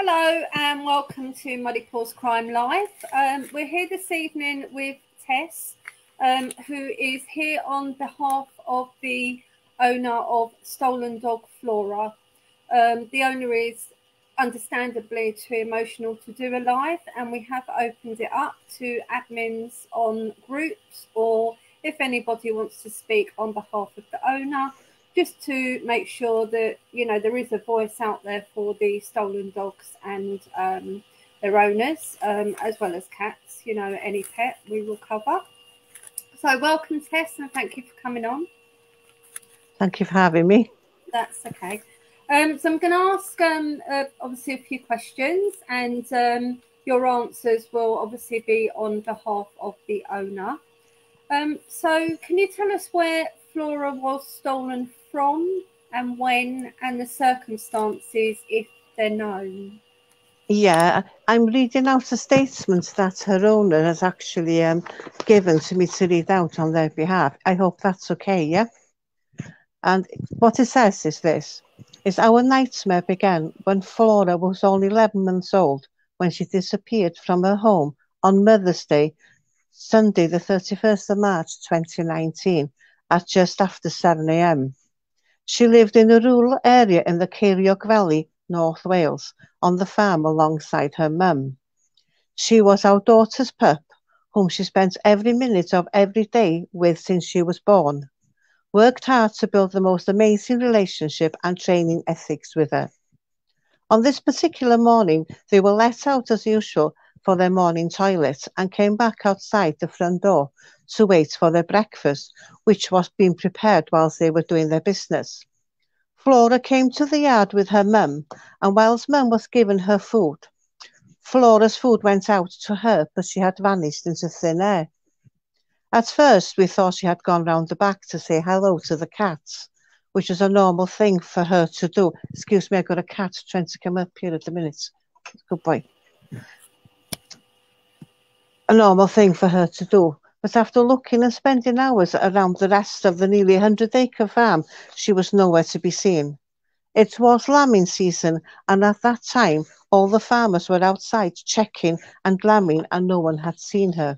Hello and welcome to Muddy Paws Crime Live. We're here this evening with Tess, who is here on behalf of the owner of Stolen Dog Flora. The owner is understandably too emotional to do a live, and we have opened it up to admins on groups, or if anybody wants to speak on behalf of the owner, just to make sure that, you know, there is a voice out there for the stolen dogs and their owners, as well as cats. You know, any pet we will cover. So welcome, Tess, and thank you for coming on. Thank you for having me. That's okay. So I'm going to ask obviously a few questions, and your answers will obviously be on behalf of the owner. So can you tell us where Flora was stolen from and when, and the circumstances if they're known? Yeah, I'm reading out a statement that her owner has actually given to me to read out on their behalf. I hope that's okay, yeah? And what it says is this, is our nightmare began when Flora was only 11 months old when she disappeared from her home on Mother's Day, Sunday the 31st of March 2019 at just after 7 a.m. She lived in a rural area in the Ceiriog Valley, North Wales, on the farm alongside her mum. She was our daughter's pup, whom she spent every minute of every day with since she was born. Worked hard to build the most amazing relationship and training ethics with her. On this particular morning, they were let out as usual for their morning toilet and came back outside the front door to wait for their breakfast, which was being prepared whilst they were doing their business. Flora came to the yard with her mum, and whilst mum was giving her food, Flora's food went out to her, but she had vanished into thin air. At first, we thought she had gone round the back to say hello to the cats, which is a normal thing for her to do. Excuse me, I've got a cat trying to come up here at the minute. Good boy. A normal thing for her to do. But after looking and spending hours around the rest of the nearly 100-acre farm, she was nowhere to be seen. It was lambing season, and at that time, all the farmers were outside checking and lambing, and no one had seen her.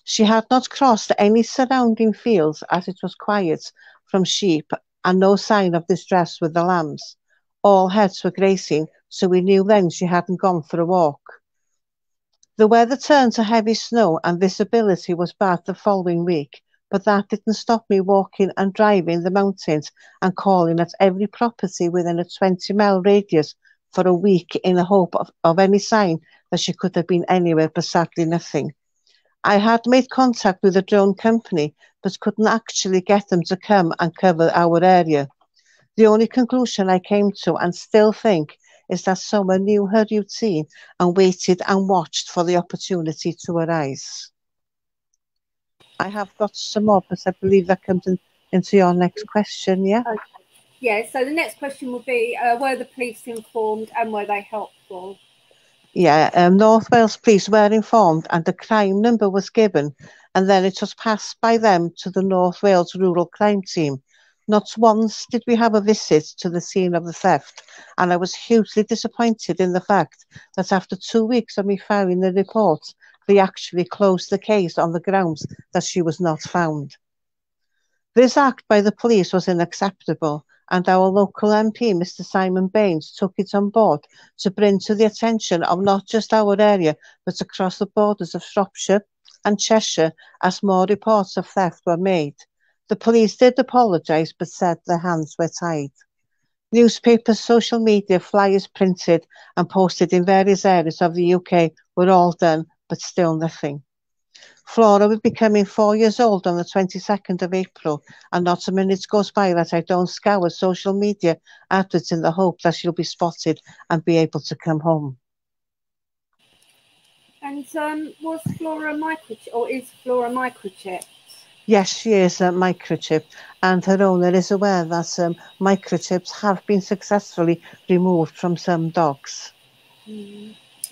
She had not crossed any surrounding fields, as it was quiet from sheep, and no sign of distress with the lambs. All heads were grazing, so we knew then she hadn't gone for a walk. The weather turned to heavy snow and visibility was bad the following week, but that didn't stop me walking and driving the mountains and calling at every property within a 20-mile radius for a week in the hope of any sign that she could have been anywhere, but sadly nothing. I had made contact with a drone company, but couldn't actually get them to come and cover our area. The only conclusion I came to, and still think, is that someone knew her routine and waited and watched for the opportunity to arise. I have got some more, but I believe that comes into your next question, yeah? Okay. Yeah, so the next question will be, were the police informed and were they helpful? Yeah, North Wales Police were informed and the crime number was given, and then it was passed by them to the North Wales Rural Crime Team. Not once did we have a visit to the scene of the theft, and I was hugely disappointed in the fact that after 2 weeks of me filing the report, they actually closed the case on the grounds that she was not found. This act by the police was unacceptable, and our local MP, Mr. Simon Baines, took it on board to bring to the attention of not just our area, but across the borders of Shropshire and Cheshire, as more reports of theft were made. The police did apologise, but said their hands were tied. Newspapers, social media, flyers printed and posted in various areas of the UK were all done, but still nothing. Flora will be becoming 4 years old on the 22nd of April, and not a minute goes by that I don't scour social media outlets in the hope that she'll be spotted and be able to come home. And was Flora microchipped, or is Flora microchipped? Yes, she is microchipped, and her owner is aware that microchips have been successfully removed from some dogs.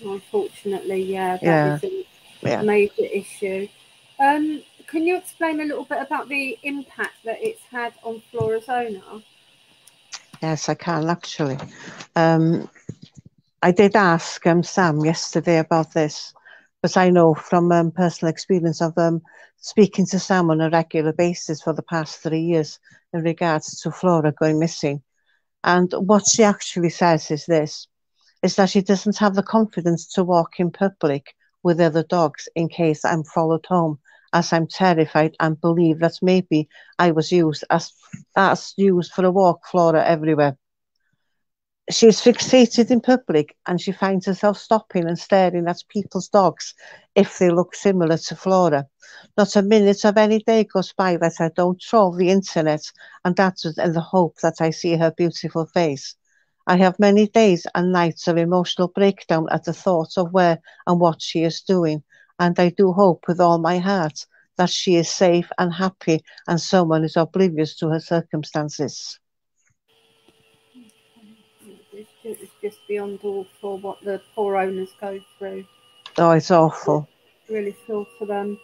Unfortunately, yeah, that is a major issue. Can you explain a little bit about the impact that it's had on Flora's owner? Yes, I can actually. I did ask Sam yesterday about this, but I know from personal experience of speaking to Sam on a regular basis for the past 3 years in regards to Flora going missing. And what she actually says is this, is that she doesn't have the confidence to walk in public with other dogs in case I'm followed home, as I'm terrified and believe that maybe I was used as used for a walk Flora everywhere. She's fixated in public and she finds herself stopping and staring at people's dogs if they look similar to Flora. Not a minute of any day goes by that I don't troll the internet, and that's in the hope that I see her beautiful face. I have many days and nights of emotional breakdown at the thought of where and what she is doing, and I do hope with all my heart that she is safe and happy and someone is oblivious to her circumstances. It's just beyond all for what the poor owners go through. Oh, it's awful. Really feel for them.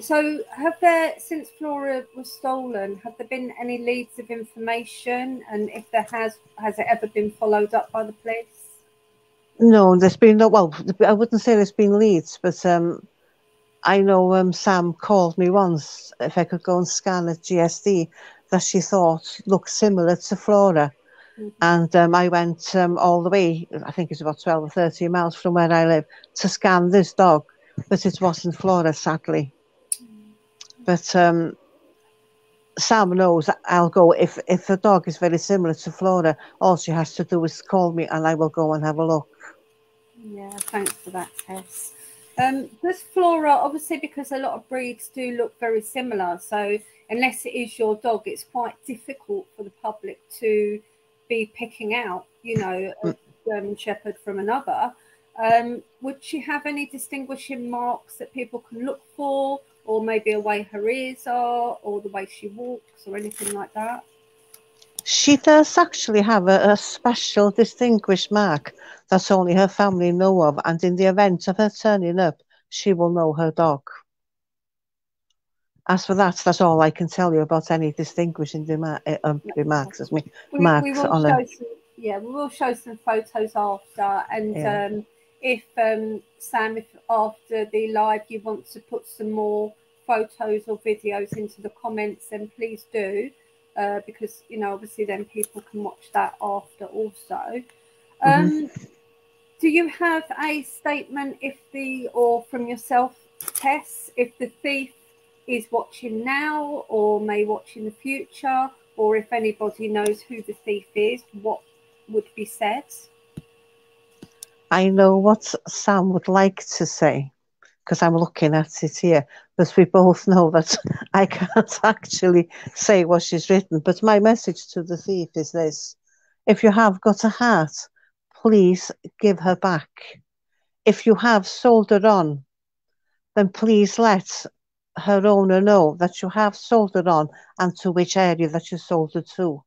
So have there, since Flora was stolen, have there been any leads of information? And if there has it ever been followed up by the police? No, there's been no, well, I wouldn't say there's been leads, but I know Sam called me once if I could go and scan a GSD that she thought looked similar to Flora. And I went all the way, I think it's about 12 or 13 miles from where I live, to scan this dog, but it wasn't Flora, sadly. But Sam knows I'll go. If the dog is very similar to Flora, all she has to do is call me and I will go and have a look. Yeah, thanks for that, Tess. Does Flora, obviously because a lot of breeds do look very similar, so unless it is your dog, it's quite difficult for the public to be picking out, a German Shepherd from another. Would she have any distinguishing marks that people can look for, or maybe a way her ears are, or the way she walks, or anything like that? She does actually have a special distinguished mark that only her family know of, and in the event of her turning up, she will know her dog. As for that, that's all I can tell you about any distinguishing remarks. We will show some. Yeah, we will show some photos after, and if Sam, if after the live you want to put some more photos or videos into the comments, then please do, because obviously then people can watch that after also. Do you have a statement or from yourself, Tess, if the thief is watching now or may watch in the future, or if anybody knows who the thief is, what would be said? I know what Sam would like to say, because I'm looking at it here, but we both know that I can't actually say what she's written. But my message to the thief is this: if you have got a heart, please give her back. If you have sold her on, then please let her owner know that you have sold her on and to which area that you sold her to.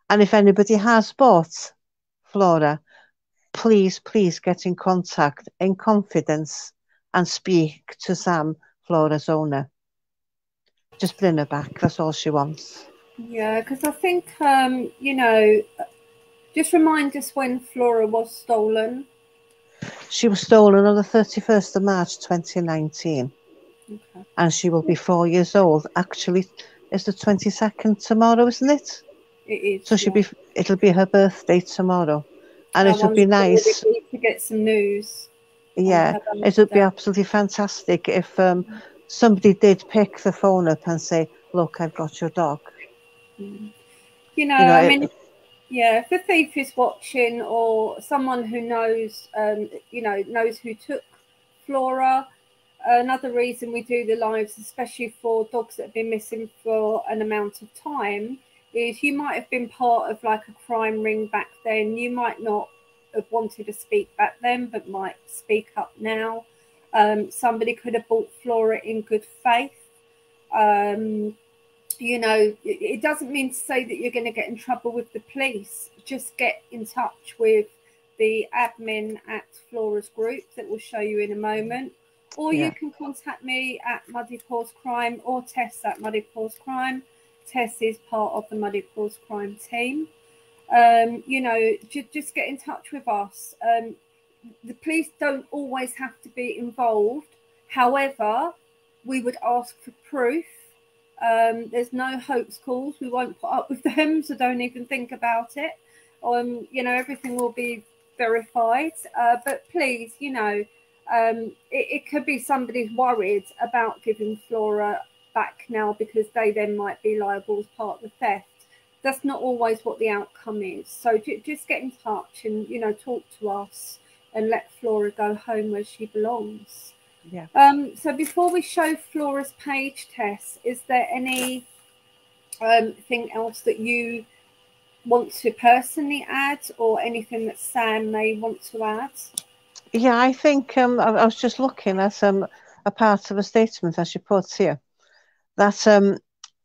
And if anybody has bought Flora, please get in contact in confidence and speak to Sam, Flora's owner. Just bring her back. That's all she wants. Yeah, because I think, just remind us when Flora was stolen. She was stolen on the 31st of March 2019. Okay. And she will be 4 years old. Actually, it's the 22nd tomorrow, isn't it? It is. So it'll be her birthday tomorrow. And it would be nice to get some news. Yeah, it would be absolutely fantastic if somebody did pick the phone up and say, "Look, I've got your dog." I mean, if the thief is watching, or someone who knows, knows who took Flora. Another reason we do the lives, especially for dogs that have been missing for an amount of time, is you might have been part of like a crime ring back then. You might not have wanted to speak back then, but might speak up now. Somebody could have bought Flora in good faith. It doesn't mean to say that you're going to get in trouble with the police. Just get in touch with the admin at Flora's group that will show you in a moment. Or you can contact me at Muddy Paws Crime or Tess at Muddy Paws Crime. Tess is part of the Muddy Paws Crime team. You know, just get in touch with us. The police don't always have to be involved. However, we would ask for proof. There's no hoax calls. We won't put up with them, so don't even think about it. You know, everything will be verified. But please, you know, it could be somebody's worried about giving Flora back now because they then might be liable as part of the theft. That's not always what the outcome is. So just get in touch and, you know, talk to us and let Flora go home where she belongs. Yeah. So before we show Flora's page, Tess, is there any thing else that you want to personally add, or anything that Sam may want to add? Yeah, I think I was just looking at a part of a statement that she puts here, that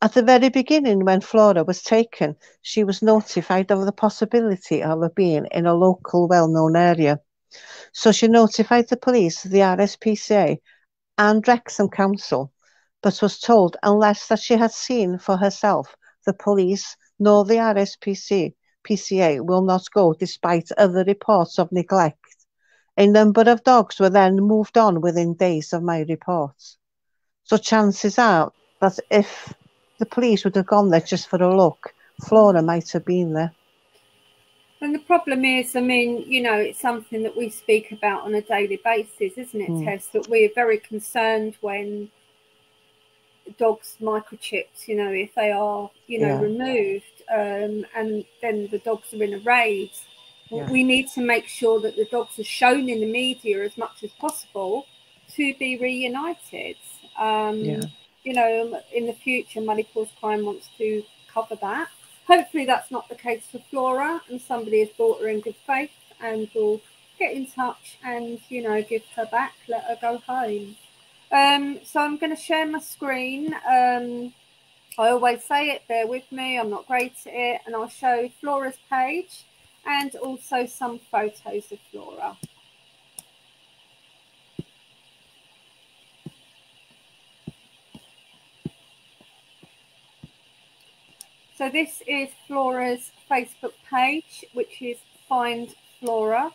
at the very beginning, when Flora was taken, she was notified of the possibility of her being in a local well-known area. So she notified the police, the RSPCA and Wrexham Council, but was told unless that she had seen for herself, the police nor the RSPCA will not go, despite other reports of neglect. A number of dogs were then moved on within days of my reports. So chances are that if the police would have gone there just for a look, Flora might have been there. And the problem is, I mean, you know, it's something that we speak about on a daily basis, isn't it, Tess? That we're very concerned when dogs microchipped, you know, if they are, you know, removed, and then the dogs are in a raid. We need to make sure that the dogs are shown in the media as much as possible to be reunited. You know, in the future, Muddy Paws Crime wants to cover that. Hopefully that's not the case for Flora, and somebody has brought her in good faith and will get in touch and, you know, give her back, let her go home. So I'm going to share my screen. I always say it, bear with me, I'm not great at it, and I'll show Flora's page and also some photos of Flora. So this is Flora's Facebook page, which is Find Flora.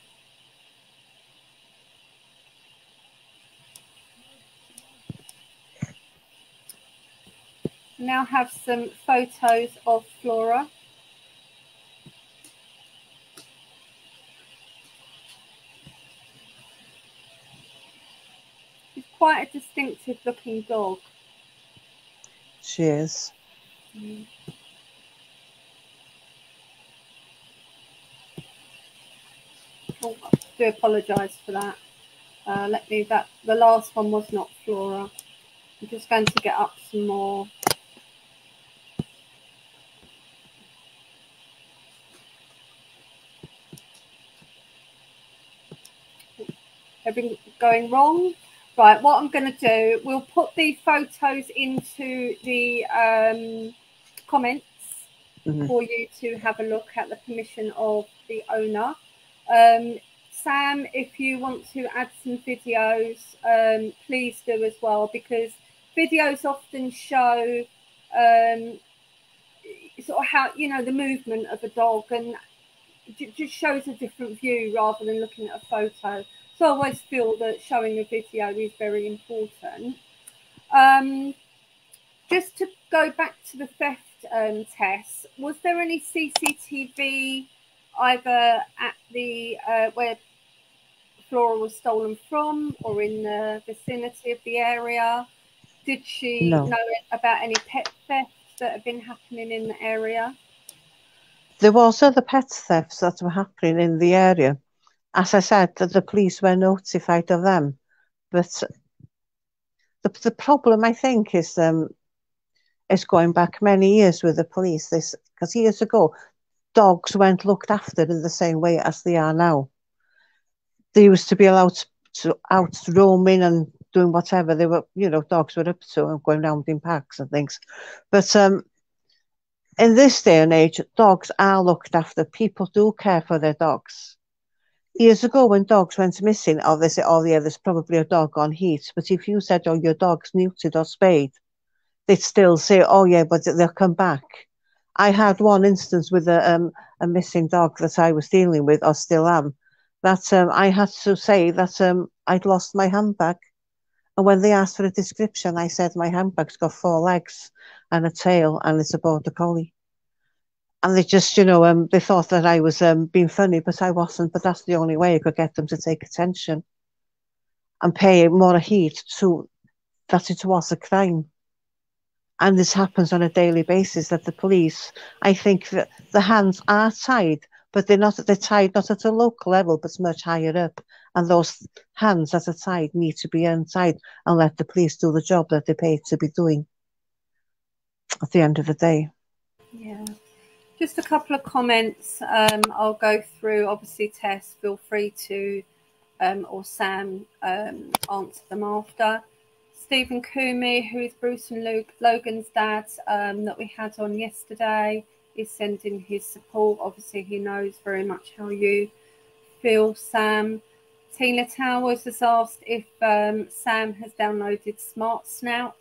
Now have some photos of Flora. She's quite a distinctive looking dog. She is. Oh, I do apologise for that. The last one was not Flora. I'm just going to get up some more. Everything going wrong? Right, what I'm going to do, we'll put the photos into the comments for you to have a look at the permission of the owner. Sam, if you want to add some videos, please do as well, because videos often show sort of how, you know, the movement of a dog, and it just shows a different view rather than looking at a photo. So I always feel that showing a video is very important. Just to go back to the theft Tess, was there any CCTV either at the where Flora was stolen from or in the vicinity of the area? Did she know about any pet thefts that have been happening in the area? There was other pet thefts that were happening in the area. As I said, that the police were notified of them. But the problem, I think, is going back many years with the police. Because years ago, dogs weren't looked after in the same way as they are now. They used to be allowed to out roaming and doing whatever they were, you know, dogs were up to, and going around in packs and things. But in this day and age, dogs are looked after. People do care for their dogs. Years ago, when dogs went missing, they say, oh yeah, there's probably a dog on heat. But if you said, oh, your dog's neutered or spayed, they'd still say, oh yeah, but they'll come back. I had one instance with a missing dog that I was dealing with, or still am, that I had to say that I'd lost my handbag. And when they asked for a description, I said my handbag's got 4 legs and a tail, and it's a border collie. And they just, they thought that I was being funny, but I wasn't. But that's the only way I could get them to take attention and pay more heed to that it was a crime. And this happens on a daily basis, that the police, I think that the hands are tied, but they're tied not at a local level, but much higher up. And those hands that are tied need to be untied and let the police do the job that they're paid to be doing at the end of the day. Yeah. Just a couple of comments I'll go through. Obviously, Tess, feel free to, or Sam, answer them after. Stephen Coomey, who is Bruce and Logan's dad, that we had on yesterday, is sending his support. Obviously, he knows very much how you feel, Sam. Tina Towers has asked if Sam has downloaded Smart Snout.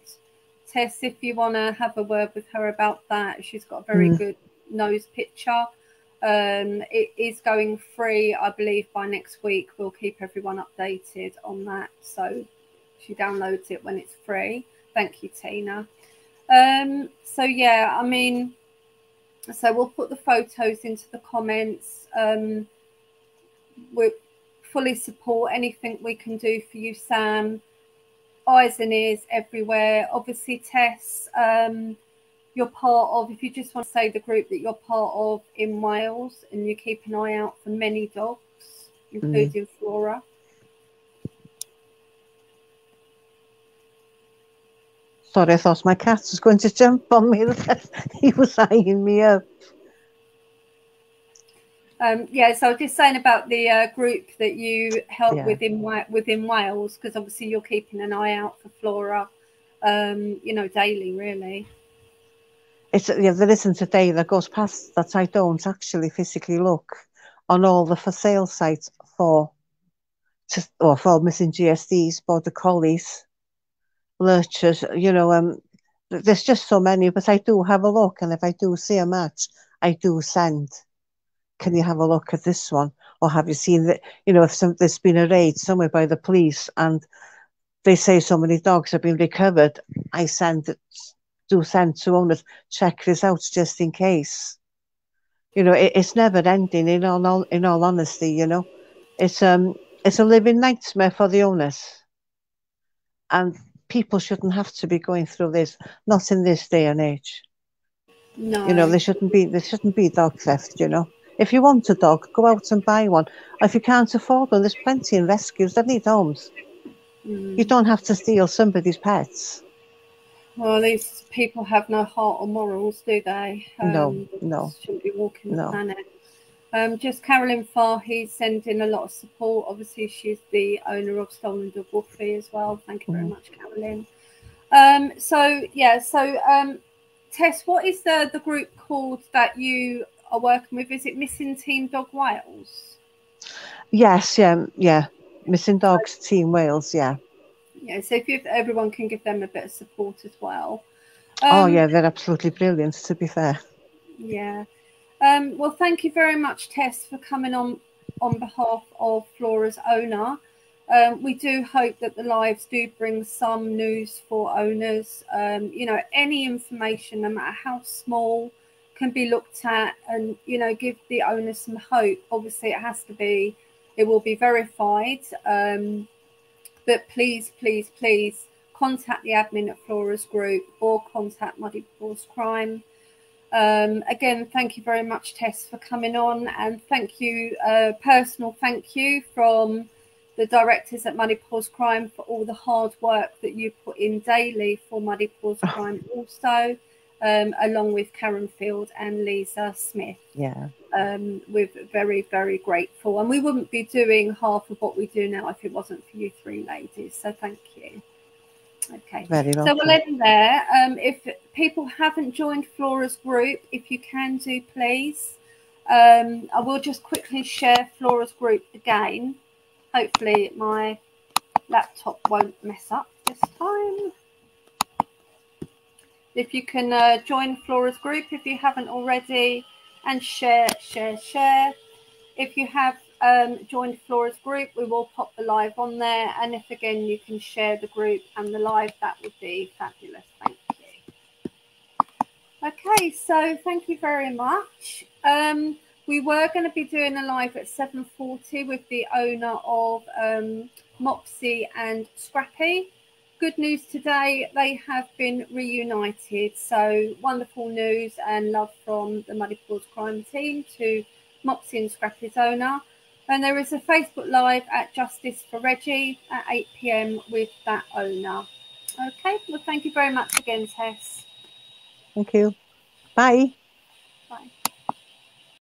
Tess, if you want to have a word with her about that, she's got a very good nose picture. It is going free, I believe, by next week. We'll keep everyone updated on that. So she downloads it when it's free. Thank you, Tina. So yeah, I mean, so we'll put the photos into the comments. We fully support anything we can do for you, Sam. Eyes and ears everywhere. Obviously, Tess, you're part of, if you just want to say the group that you're part of in Wales, and you keep an eye out for many dogs, including Flora. Sorry, I thought my cat was going to jump on me. He was eyeing me up. Yeah, so I was just saying about the group that you help within Wales, because obviously you're keeping an eye out for Flora, daily, really. There isn't a day that goes past that I don't actually physically look on all the for sale sites for missing GSDs, border collies, lurchers. There's just so many, but I do have a look, and if I do see a match, I do send. Can you have a look at this one? Or have you seen that, if there's been a raid somewhere by the police and they say so many dogs have been recovered, I send to owners, check this out just in case. It's never ending, in all honesty, It's a living nightmare for the owners. And people shouldn't have to be going through this, not in this day and age. No. There shouldn't be dog theft, If you want a dog, go out and buy one. If you can't afford one, there's plenty in rescues that need homes. You don't have to steal somebody's pets. Well, these people have no heart or morals, do they? No. Shouldn't be walking the planet. Just Carolyn Farhi sending a lot of support. Obviously, she's the owner of Stolen Dog Wolfie as well. Thank you very much, Carolyn. Tess, what is the group called that you are working with? Is it Missing Team Dog Wales? Yes, yeah. Missing Dogs Team Wales, yeah. Yeah, so if everyone can give them a bit of support as well. They're absolutely brilliant, to be fair. Yeah. Well, thank you very much, Tess, for coming on behalf of Flora's owner. We do hope that the lives do bring some news for owners. Any information, no matter how small, can be looked at and, give the owner some hope. Obviously, it will be verified. But please, please, please contact the admin at Flora's group or contact Muddy Paws Crime. Again, thank you very much, Tess, for coming on, and thank you, personal thank you from the directors at Muddy Paws Crime for all the hard work that you put in daily for Muddy Paws Crime also, along with Karen Field and Lisa Smith. Yeah. We're very, very grateful, and we wouldn't be doing half of what we do now if it wasn't for you three ladies, so thank you. Okay, so we'll end there. If people haven't joined Flora's group, if you can do, please. I will just quickly share Flora's group again. Hopefully my laptop won't mess up this time. If you can join Flora's group if you haven't already, and share. If you have joined Flora's group, we will pop the live on there. And if again you can share the group and the live, that would be fabulous. Thank you. Okay, so thank you very much. We were going to be doing a live at 7:40 with the owner of Mopsy and Scrappy. Good news today, they have been reunited. So wonderful news and love from the Muddy Paws crime team to Mopsy and Scrappy's owner. And there is a Facebook Live at Justice for Reggie at 8 p.m. with that owner. Okay, well, thank you very much again, Tess. Thank you. Bye.